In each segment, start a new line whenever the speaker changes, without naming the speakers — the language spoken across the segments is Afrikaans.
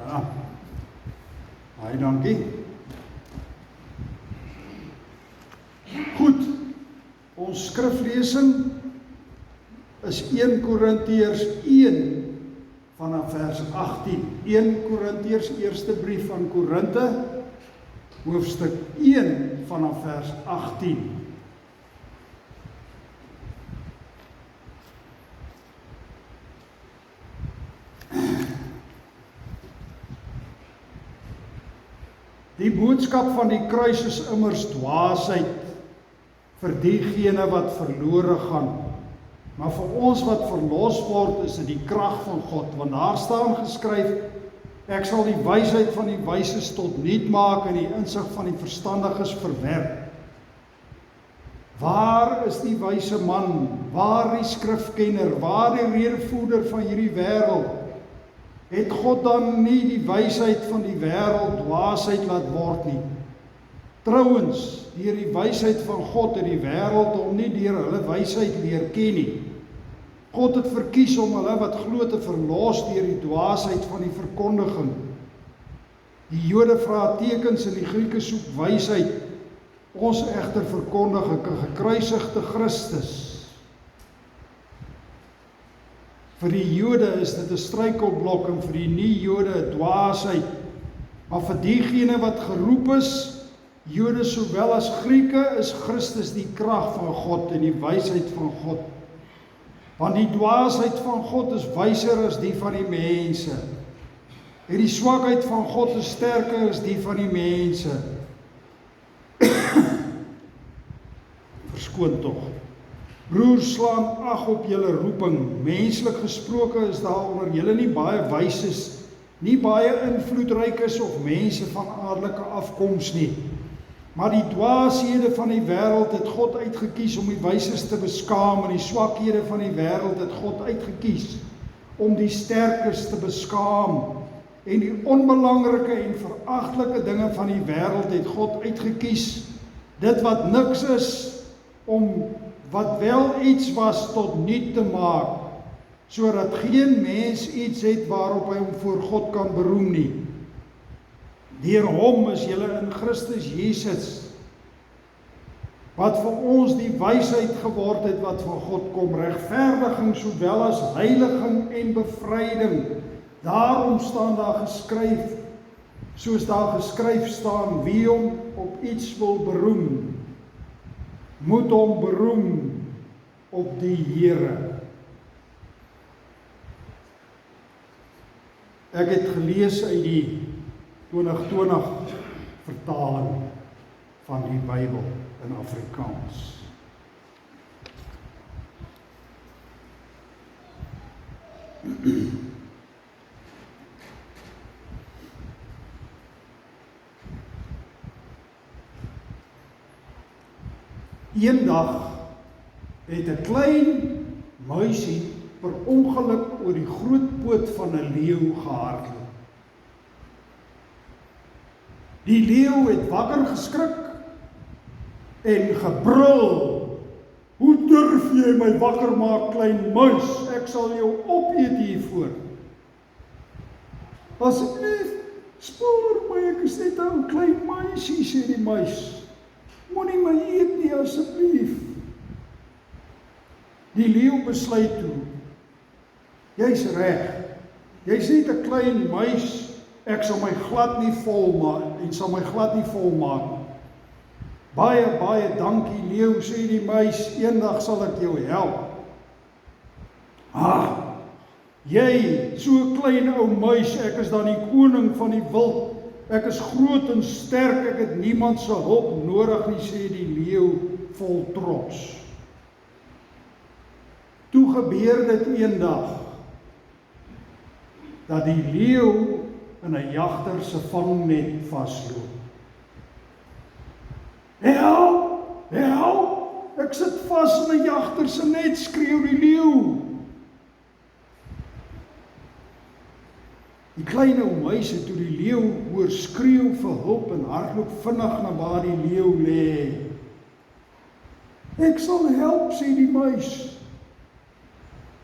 Ja, baie dankie. Goed, ons skriflesing is 1 Korintiërs 1 vanaf vers 18. 1 Korintiërs, eerste brief aan Korinte, hoofstuk 1 vanaf vers 18. Die boodskap van die kruis is immers dwaasheid vir diegene wat verlore gaan. Maar vir ons wat verlos word, is dit die krag van God. Want daar staan geskryf, ek sal die wysheid van die wyses tot niet maak en die insig van die verstandiges verwerp. Waar is die wyse man? Waar die skrifkenner? Waar die redevoerder van hierdie wêreld? Het God dan nie die wysheid van die wêreld dwaasheid laat word nie? Trouwens, deur die wysheid van God het die wêreld hom nie deur hulle wysheid leer ken nie. God het verkies om hulle wat glo te verlos deur die dwaasheid van die verkondiging. Die Jode vra tekens en die Grieke soek wysheid. Ons egter verkondig 'n gekruisigde Christus. Vir die Jode is dit 'n struikelblok en vir die nie-Jode 'n dwaasheid. Maar vir diegene wat geroep is, Jode sowel as Grieke, is Christus die krag van God en die wysheid van God. Want die dwaasheid van God is wyser as die van die mense. En die swakheid van God is sterker as die van die mense. Verskoon tog. Broers, slaan ag op julle roeping. Menslik gesproke is daar onder julle nie baie wyses, nie baie invloedrykes of mense van adelike afkoms nie. Maar die dwaashede van die wêreld het God uitgekies om die wyses te beskaam en die swakhede van die wêreld het God uitgekies om die sterkes te beskaam. En die onbelangrike en veragtelike dinge van die wêreld het God uitgekies, dit wat niks is, om wat wel iets was tot niet te maak, sodat geen mens iets het waarop hy hom voor God kan beroem nie. Deur hom is julle in Christus Jesus, wat vir ons die wysheid geword het wat van God kom, regverdiging sowel as heiliging en bevryding. Daarom staan daar geskryf, soos daar geskryf staan, wie hom op iets wil beroem, moet hom beroem op die Here. Ek het gelees uit die 2020 vertaling van die Bybel in Afrikaans. Eendag het 'n klein muisie per ongeluk oor die groot poot van 'n leeu gehardloop. Die leeu het wakker geskrik en gebrul. Hoe durf jy my wakker maak, klein muis? Ek sal jou opeet hiervoor. Asseblief, spoor my, ek is net 'n klein muisie, sê die muis. Moenie my eet nie, asseblief. Die leeu besluit toe, jy's reg, jy's net 'n klein muis, ek sal my glad nie vol maak, en sal my glad nie vol maak. Baie, baie dankie leeu, sê die muis, eendag sal ek jou help. Jy, so klein ou muis, ek is dan die koning van die wild. Ek is groot en sterk, ek het niemand se hulp nodig nie, sê die leeu vol trots. Toe gebeur dit eendag, dat die leeu in 'n jagter se vangnet vasloop. Help, help, ek sit vas in 'n jagter se net, skreeu die leeu. Die klein ou muis het toe die leeu hoor skreeu vir hulp en hardloop vinnig na waar die leeu lê. Ek sal help, sê die muis.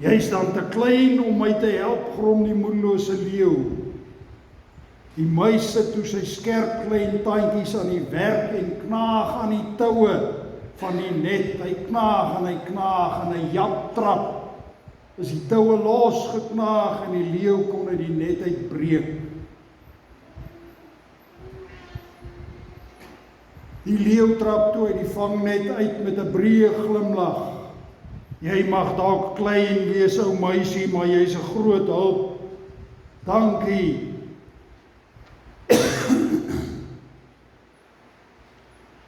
Jy is dan te klein om my te help, grom die moedelose leeu. Die muis sit toe sy skerp klein tandjies aan die werk en knaag aan die toue van die net. Hy knaag en hy jap trap. Is die toue losgeknaag en die leeu kon uit die net uitbreek. Die leeu trap toe uit die vangnet uit met 'n breë glimlag. Jy mag dalk klein wees, ou muisie, maar jy's 'n groot hulp. Dankie.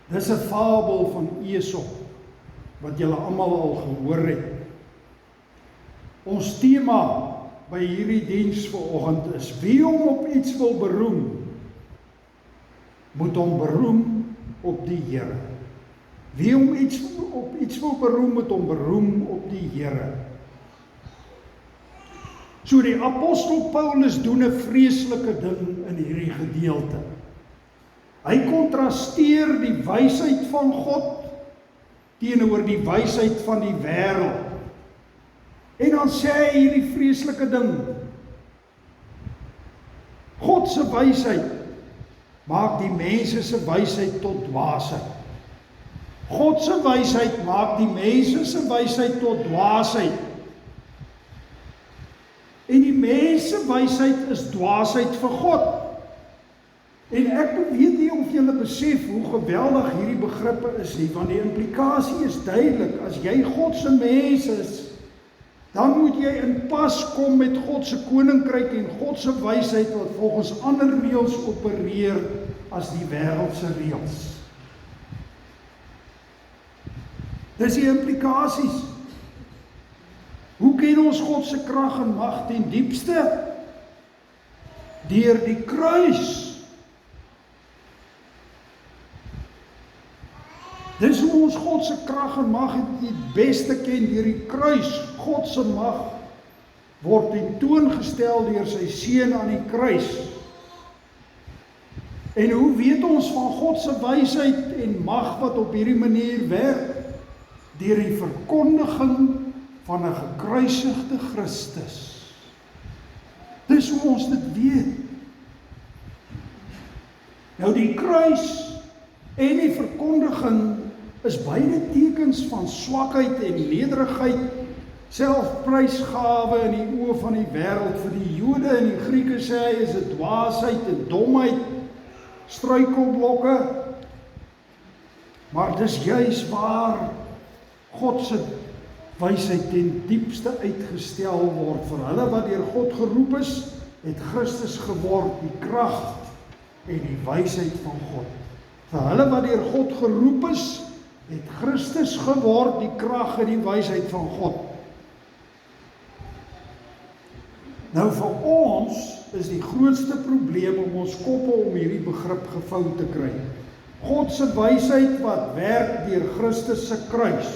Dis 'n fabel van Esop, wat julle almal al gehoor het. Ons tema by hierdie diens vanoggend is, wie hom op iets wil beroem, moet hom beroem op die Here. Wie hom op iets wil beroem, moet hom beroem op die Here. So die apostel Paulus doen 'n vreeslike ding in hierdie gedeelte. Hy kontrasteer die wysheid van God teenoor die wysheid van die wêreld. En dan sê hy hierdie vreeslike ding. God se wysheid maak die mense se wysheid tot dwaasheid. God se wysheid maak die mense se wysheid tot dwaasheid. En die mense wysheid is dwaasheid vir God. En ek weet nie of julle besef hoe geweldig hierdie begrippe is nie, want die implikasie is duidelik. As jy God se mens is, dan moet jy in pas kom met God se koninkryk en God se wysheid wat volgens ander reëls opereer as die wêreldse reëls. Dis die implikasies. Hoe ken ons God se krag en mag ten diepste? Deur die kruis. Dis hoe ons God se krag en mag die beste ken, deur die kruis. God se mag word tentoongestel deur sy seun aan die kruis. En hoe weet ons van God se wysheid en mag wat op hierdie manier werk? Deur die verkondiging van 'n gekruisigde Christus. Dis hoe ons dit weet. Nou die kruis en die verkondiging is beide tekens van swakheid en nederigheid, selfprysgawe in die oë van die wêreld. Vir die Jode en die Grieke sê hy is dit dwaasheid en domheid, struikelblokke. Maar dis juis waar God se wysheid ten diepste uitgestel word. Vir hulle wat deur God geroep is, het Christus geword die krag en die wysheid van God. Vir hulle wat deur God geroep is, het Christus geword die krag en die wysheid van God. Nou vir ons is die grootste probleem om ons koppe om hierdie begrip gevou te kry. God se wysheid wat werk deur Christus se kruis.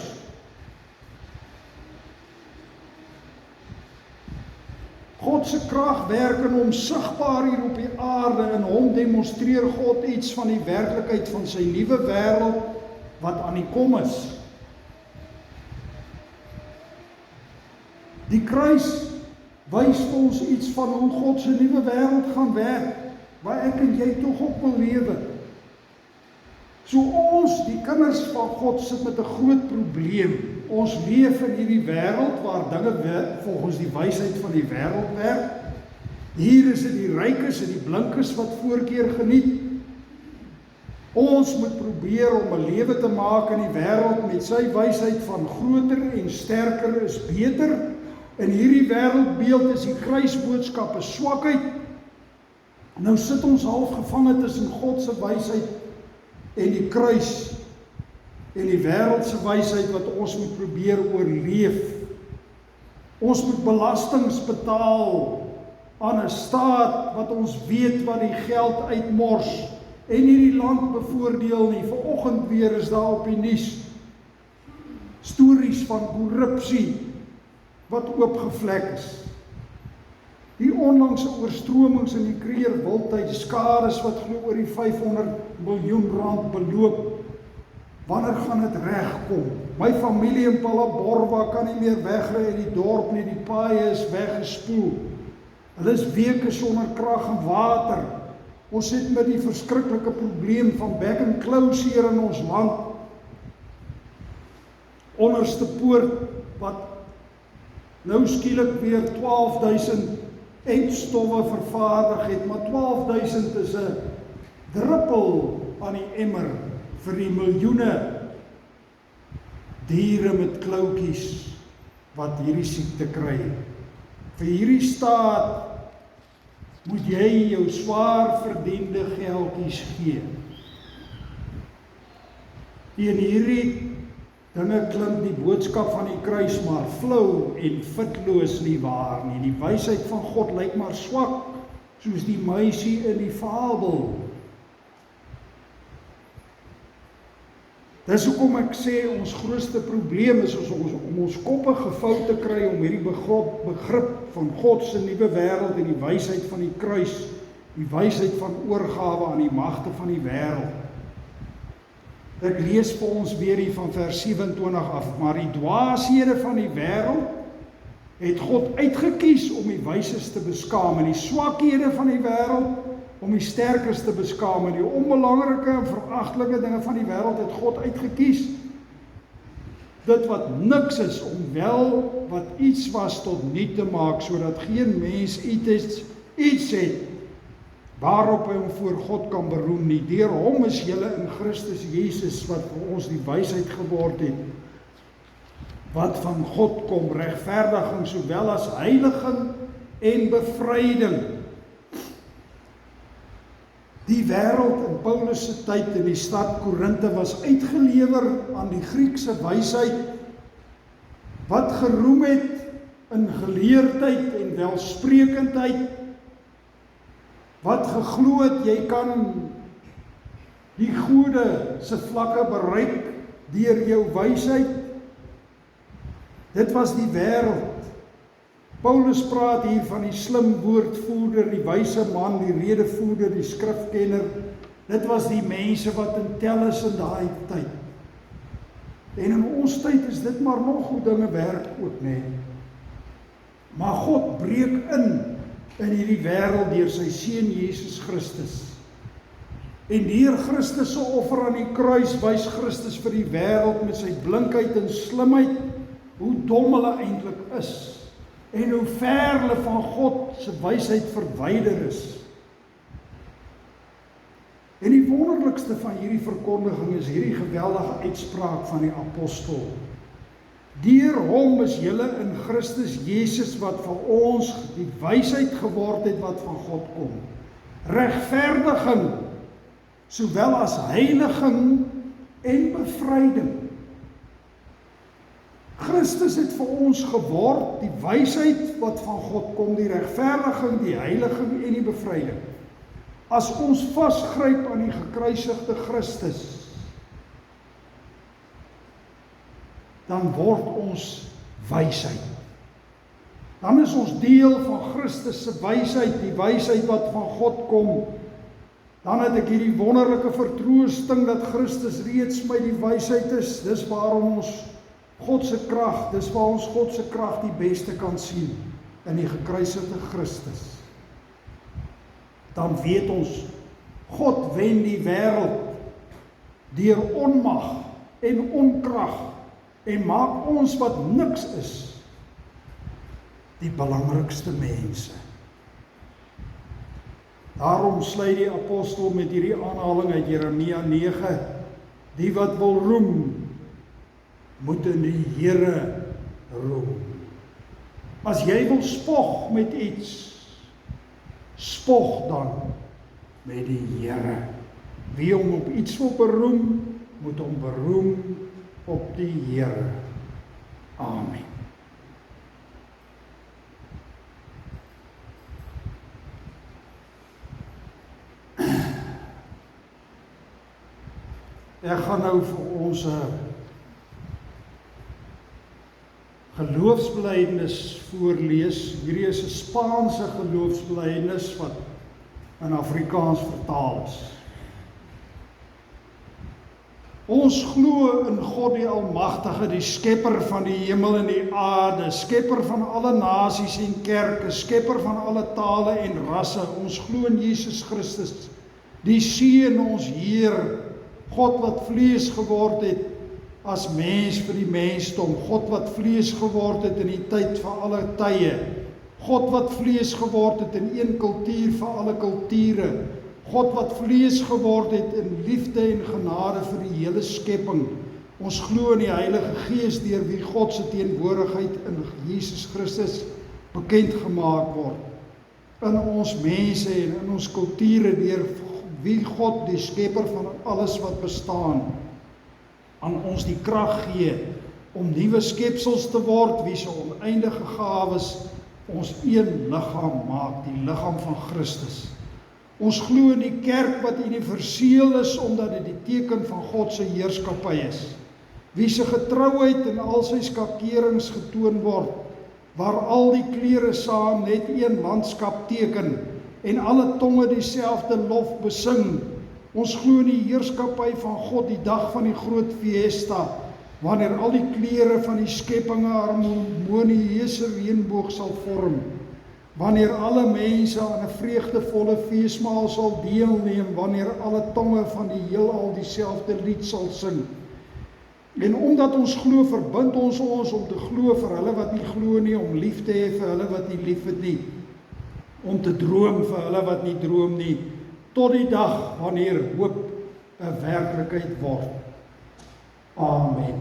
God se krag werk in hom sigbaar hier op die aarde. In hom demonstreer God iets van die werklikheid van sy nuwe wêreld wat aan die kom is. Die kruis wys vir ons iets van hoe God se nuwe wêreld gaan werk, waar ek en jy tog op wil lewe. So ons, die kinders van God, sit met 'n groot probleem. Ons leef in hierdie wêreld waar dinge volgens die wysheid van die wêreld werk. Hier is dit die rykes en die blinkes wat voorkeur geniet. Ons moet probeer om 'n lewe te maak in die wêreld met sy wysheid van groter en sterker is beter. In hierdie wêreldbeeld is die kruisboodskap 'n swakheid. Nou sit ons half gevange tussen God se wysheid en die kruis en die wêreldse wysheid wat ons moet probeer oorleef. Ons moet belastings betaal aan 'n staat wat ons weet wat die geld uitmors en nie die land bevoordeel nie. Vanoggend weer is daar op die nuus stories van korrupsie wat oopgevlek is. Die onlangse oorstromings in die Kruger Wildtuin, skades wat glo oor die 500 miljoen rand beloop. Wanneer gaan dit regkom? My familie in Palaborwa kan nie meer wegry uit die dorp nie, die paaie is weggespoel. Hulle is weke sonder krag en water. Ons het met die verskriklike probleem van back and close hier in ons land. Onderste poort wat nou skielik weer 12.000 eindstowwe vervaardig het, maar 12.000 is 'n druppel aan die emmer vir die miljoene diere met kloutjies wat hierdie siekte kry. Vir hierdie staat moet jy jou swaar verdiende geldjies gee. Teen hierdie dinge klink die boodskap van die kruis maar flou en fitloos nie waar nie. Die wysheid van God lyk maar swak, soos die meisie in die fabel. Dis hoekom ek sê ons grootste probleem is om ons koppe gevou te kry om hierdie begrip van God se nuwe wêreld en die wysheid van die kruis, die wysheid van oorgawe aan die magte van die wêreld. Ek lees vir ons weer hier van vers 27 af, maar die dwaashede van die wêreld het God uitgekies om die wyses te beskaam en die swakhede van die wêreld om die sterkes te beskaam en die onbelangrike en veragtelike dinge van die wêreld het God uitgekies. Dit wat niks is om wel wat iets was tot nut te maak, sodat geen mens iets het waarop hy hom voor God kan beroem nie. Deur hom is julle in Christus Jesus wat vir ons die wysheid geword het, wat van God kom, regverdiging sowel as heiliging en bevryding. Die wêreld in Paulus se tyd in die stad Korinthe was uitgelewer aan die Griekse wysheid, wat geroem het in geleerdheid en welsprekendheid, wat geglo het jy kan die gode se vlakke bereik deur jou wysheid. Dit was die wêreld. Paulus praat hier van die slim woordvoerder, die wyse man, die redevoerder, die skrifkenner. Dit was die mense wat intel is in daai tyd. En in ons tyd is dit maar nog hoe dinge werk ook, nee. Maar God breek in hierdie wêreld deur sy seun Jesus Christus. En deur Christus se offer aan die kruis wys Christus vir die wêreld met sy blinkheid en slimheid hoe dom hulle eintlik is en hoe ver hulle van God se wysheid verwyder is. En die wonderlikste van hierdie verkondiging is hierdie geweldige uitspraak van die apostel. Deur hom is julle in Christus Jesus wat vir ons die wysheid geword het wat van God kom. Regverdiging, sowel as heiliging en bevryding. Christus het vir ons geword die wysheid wat van God kom, die regverdiging, die heiliging en die bevryding. As ons vasgryp aan die gekruisigde Christus, dan word ons wysheid. Dan is ons deel van Christus se wysheid, die wysheid wat van God kom. Dan het ek hierdie wonderlike vertroosting dat Christus reeds my die wysheid is. Dis waarom ons God se krag, dis waar ons God se krag die beste kan sien in die gekruisigde Christus. Dan weet ons, God wen die wêreld deur onmag en onkrag en maak ons wat niks is, die belangrikste mense. Daarom sluit die apostel met hierdie aanhaling uit Jeremia 9, die wat wil roem, moet in die Here roem. As jy wil spog met iets, spog dan met die Here. Wie hom op iets wil beroem, moet hom beroem op die Here. Amen. Ek gaan nou vir ons geloofsbelijdenis voorlees. Hierdie is 'n Spaanse geloofsbelijdenis wat in Afrikaans vertaal is. Ons glo in God die Almagtige, die skepper van die hemel en die aarde, skepper van alle nasies en kerke, skepper van alle tale en rasse. Ons glo in Jesus Christus, Die Seun, ons Heer, God wat vlees geword het as mens vir die mensdom, God wat vlees geword het in die tyd vir alle tye, God wat vlees geword het in een kultuur vir alle kulture, God wat vlees geword het in liefde en genade vir die hele skepping. Ons glo in die Heilige Gees deur wie God se teenwoordigheid in Jesus Christus bekend gemaak word. In ons mense en in ons kulture deur wie God, die skepper van alles wat bestaan, aan ons die krag gee om nuwe skepsels te word, wie se oneindige gawes ons een liggaam maak, die liggaam van Christus. Ons glo in die kerk wat universeel is, omdat dit die teken van God se heerskappy is. Wie se getrouheid in al sy skakerings getoon word, waar al die kleure saam net een landskap teken, en alle tonge dieselfde lof besing. Ons glo in die heerskappy van God die dag van die groot fiesta, wanneer al die kleure van die skeppinge harmonieuse reënboog sal vorm, wanneer alle mense aan 'n vreugdevolle feesmaal sal deelneem, wanneer alle tonge van die heelal dieselfde lied sal sing. En omdat ons glo, verbind ons om te glo vir hulle wat nie glo nie, om lief te hê vir hulle wat nie lief het nie, om te droom vir hulle wat nie droom nie, tot die dag wanneer hoop 'n werklikheid word. Amen.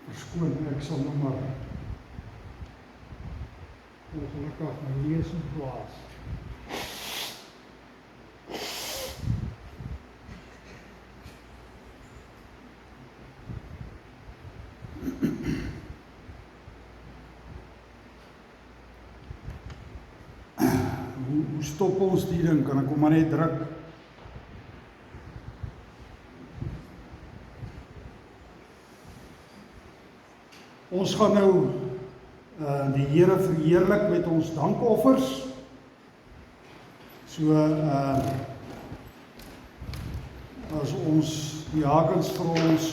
Verskoon, ek sal nou maar ongelukkig my lesing plaas. Hoe stop ons die ding? Kan ek hom maar net druk? Ons gaan nou die Here verheerlik met ons dankoffers. So as ons diakens vir ons